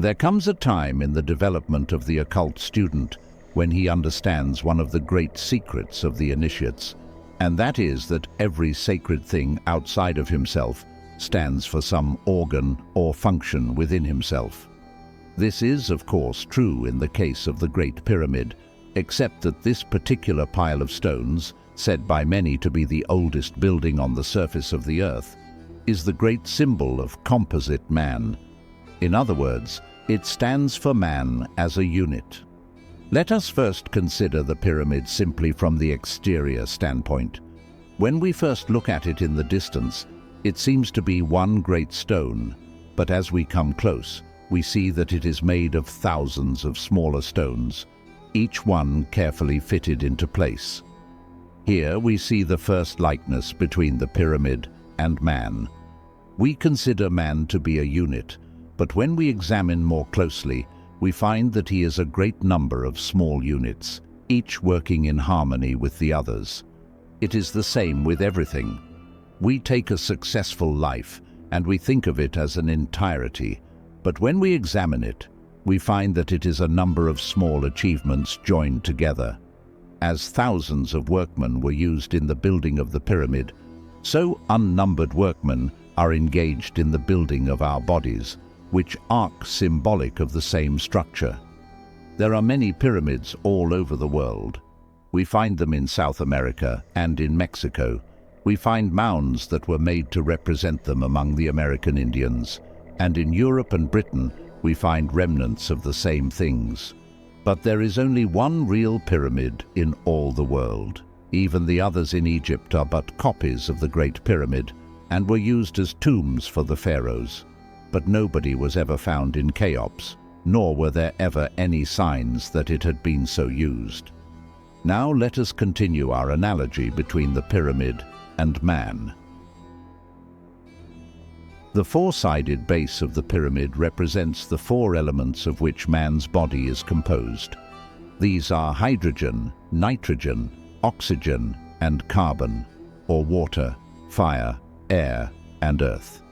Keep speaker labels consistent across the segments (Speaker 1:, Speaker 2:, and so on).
Speaker 1: There comes a time in the development of the occult student when he understands one of the great secrets of the initiates, and that is that every sacred thing outside of himself stands for some organ or function within himself. This is, of course, true in the case of the Great Pyramid, except that this particular pile of stones, said by many to be the oldest building on the surface of the earth, is the great symbol of composite man. In other words, it stands for man as a unit. Let us first consider the pyramid simply from the exterior standpoint. When we first look at it in the distance, it seems to be one great stone, but as we come close, we see that it is made of thousands of smaller stones, each one carefully fitted into place. Here we see the first likeness between the pyramid and man. We consider man to be a unit, but when we examine more closely, we find that he is a great number of small units, each working in harmony with the others. It is the same with everything. We take a successful life and we think of it as an entirety, but when we examine it, we find that it is a number of small achievements joined together. As thousands of workmen were used in the building of the pyramid, so unnumbered workmen are engaged in the building of our bodies, which are symbolic of the same structure. There are many pyramids all over the world. We find them in South America and in Mexico. We find mounds that were made to represent them among the American Indians, and in Europe and Britain we find remnants of the same things. But there is only one real pyramid in all the world. Even the others in Egypt are but copies of the Great Pyramid and were used as tombs for the pharaohs. But nobody was ever found in Cheops, nor were there ever any signs that it had been so used. Now let us continue our analogy between the pyramid and man. The four-sided base of the pyramid represents the four elements of which man's body is composed. These are hydrogen, nitrogen, oxygen, and carbon, or water, fire, air, and earth.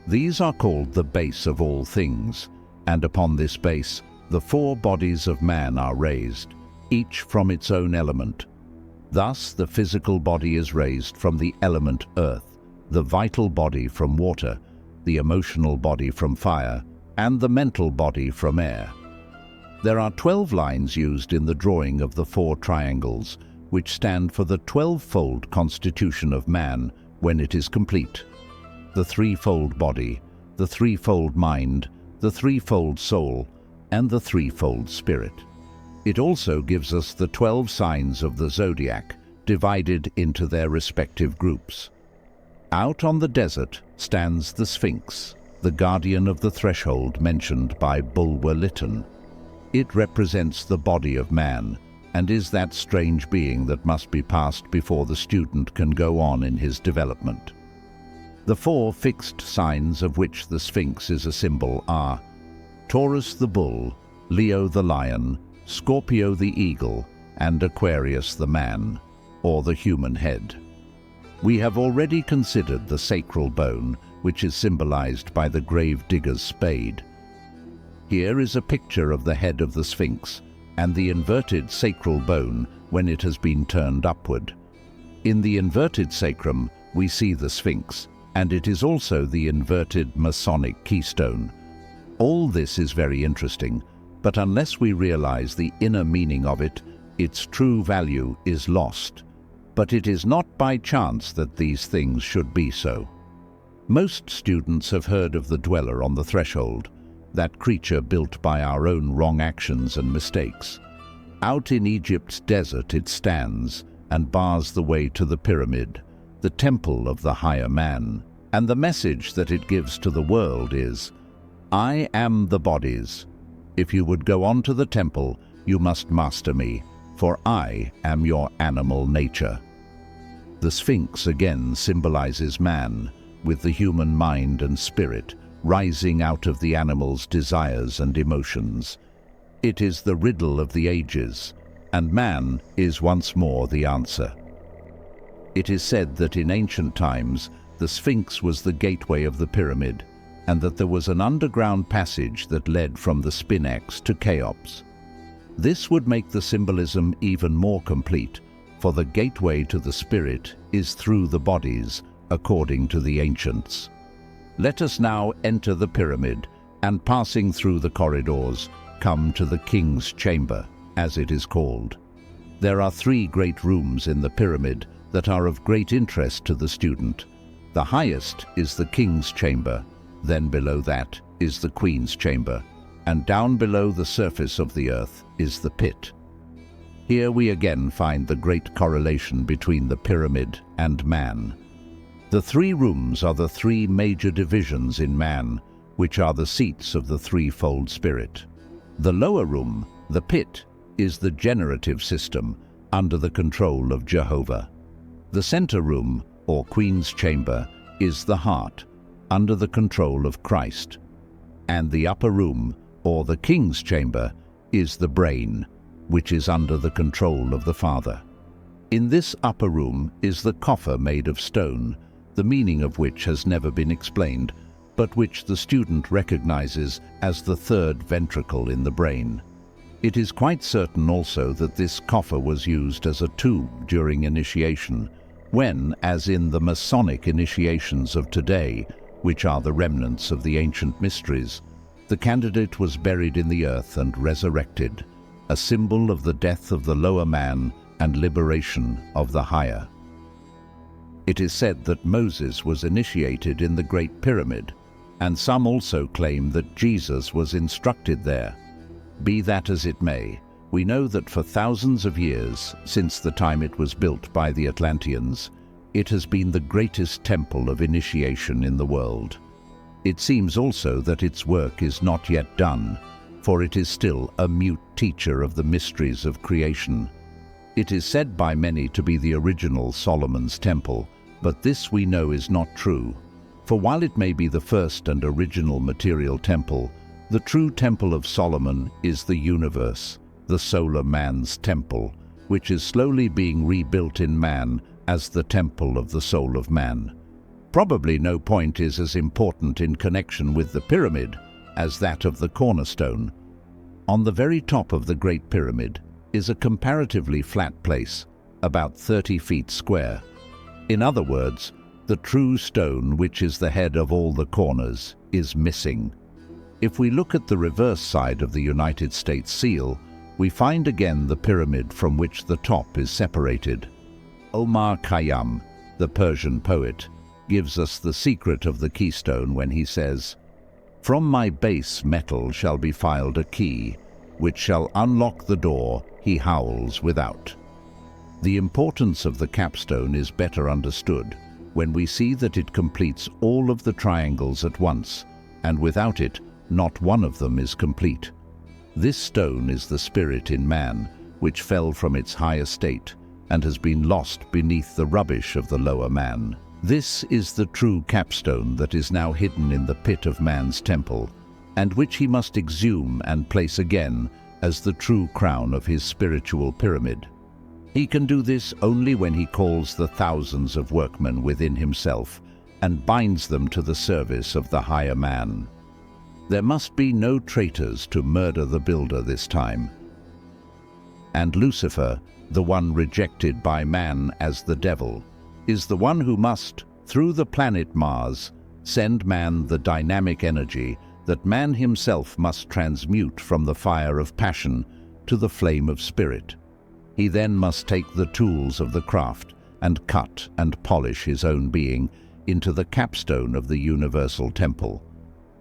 Speaker 1: These are called the base of all things, and upon this base, the four bodies of man are raised, each from its own element. Thus, the physical body is raised from the element earth, the vital body from water, the emotional body from fire, and the mental body from air. There are 12 lines used in the drawing of the four triangles, which stand for the 12-fold constitution of man when it is complete. The threefold body, the threefold mind, the threefold soul, and the threefold spirit. It also gives us the 12 signs of the zodiac, divided into their respective groups. Out on the desert stands the Sphinx, the guardian of the threshold mentioned by Bulwer Lytton. It represents the body of man, and is that strange being that must be passed before the student can go on in his development. The four fixed signs of which the Sphinx is a symbol are Taurus the bull, Leo the lion, Scorpio the eagle, and Aquarius the man, or the human head. We have already considered the sacral bone, which is symbolized by the grave digger's spade. Here is a picture of the head of the Sphinx and the inverted sacral bone when it has been turned upward. In the inverted sacrum, we see the Sphinx, and it is also the inverted Masonic keystone. All this is very interesting, but unless we realize the inner meaning of it, its true value is lost. But it is not by chance that these things should be so. Most students have heard of the dweller on the threshold, that creature built by our own wrong actions and mistakes. Out in Egypt's desert it stands and bars the way to the pyramid, the temple of the higher man, and the message that it gives to the world is, I am the bodies. If you would go on to the temple, you must master me, for I am your animal nature. The Sphinx again symbolizes man, with the human mind and spirit rising out of the animal's desires and emotions. It is the riddle of the ages, and man is once more the answer. It is said that in ancient times, the Sphinx was the gateway of the pyramid, and that there was an underground passage that led from the Sphinx to Cheops. This would make the symbolism even more complete, for the gateway to the spirit is through the bodies, according to the ancients. Let us now enter the pyramid, and passing through the corridors, come to the king's chamber, as it is called. There are 3 great rooms in the pyramid that are of great interest to the student. The highest is the king's chamber, then below that is the queen's chamber, and down below the surface of the earth is the pit. Here we again find the great correlation between the pyramid and man. The 3 rooms are the 3 major divisions in man, which are the seats of the threefold spirit. The lower room, the pit, is the generative system under the control of Jehovah. The center room, or queen's chamber, is the heart, under the control of Christ. And the upper room, or the king's chamber, is the brain, which is under the control of the Father. In this upper room is the coffer made of stone, the meaning of which has never been explained, but which the student recognizes as the 3rd ventricle in the brain. It is quite certain also that this coffer was used as a tomb during initiation, when, as in the Masonic initiations of today, which are the remnants of the ancient mysteries, the candidate was buried in the earth and resurrected, a symbol of the death of the lower man and liberation of the higher. It is said that Moses was initiated in the Great Pyramid, and some also claim that Jesus was instructed there. Be that as it may, we know that for thousands of years, since the time it was built by the Atlanteans, it has been the greatest temple of initiation in the world. It seems also that its work is not yet done, for it is still a mute teacher of the mysteries of creation. It is said by many to be the original Solomon's temple, but this we know is not true. For while it may be the first and original material temple, the true temple of Solomon is the universe, the solar man's temple, which is slowly being rebuilt in man as the temple of the soul of man. Probably no point is as important in connection with the pyramid as that of the cornerstone. On the very top of the Great Pyramid is a comparatively flat place, about 30 feet square. In other words, the true stone, which is the head of all the corners, is missing. If we look at the reverse side of the United States seal, we find again the pyramid from which the top is separated. Omar Khayyam, the Persian poet, gives us the secret of the keystone when he says, "From my base metal shall be filed a key, which shall unlock the door he howls without." The importance of the capstone is better understood when we see that it completes all of the triangles at once, and without it, not one of them is complete. This stone is the spirit in man, which fell from its high estate and has been lost beneath the rubbish of the lower man. This is the true capstone that is now hidden in the pit of man's temple, and which he must exhume and place again as the true crown of his spiritual pyramid. He can do this only when he calls the thousands of workmen within himself and binds them to the service of the higher man. There must be no traitors to murder the builder this time. And Lucifer, the one rejected by man as the devil, is the one who must, through the planet Mars, send man the dynamic energy that man himself must transmute from the fire of passion to the flame of spirit. He then must take the tools of the craft and cut and polish his own being into the capstone of the universal temple.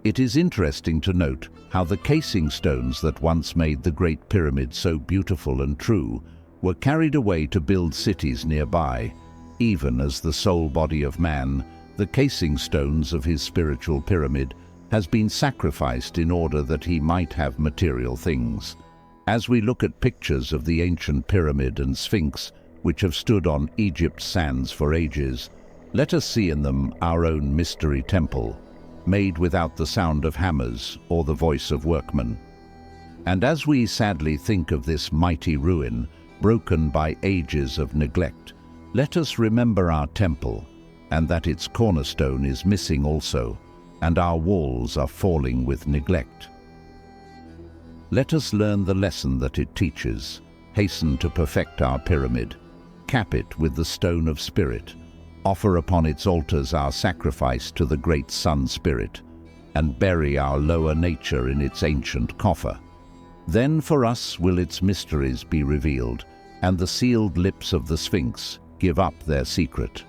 Speaker 1: It is interesting to note how the casing stones that once made the Great Pyramid so beautiful and true were carried away to build cities nearby, even as the soul body of man, the casing stones of his spiritual pyramid, has been sacrificed in order that he might have material things. As we look at pictures of the ancient pyramid and sphinx, which have stood on Egypt's sands for ages, let us see in them our own mystery temple, made without the sound of hammers or the voice of workmen. And as we sadly think of this mighty ruin, broken by ages of neglect, let us remember our temple, and that its cornerstone is missing also, and our walls are falling with neglect. Let us learn the lesson that it teaches, hasten to perfect our pyramid, cap it with the stone of spirit, offer upon its altars our sacrifice to the great Sun Spirit, and bury our lower nature in its ancient coffer. Then for us will its mysteries be revealed, and the sealed lips of the Sphinx give up their secret.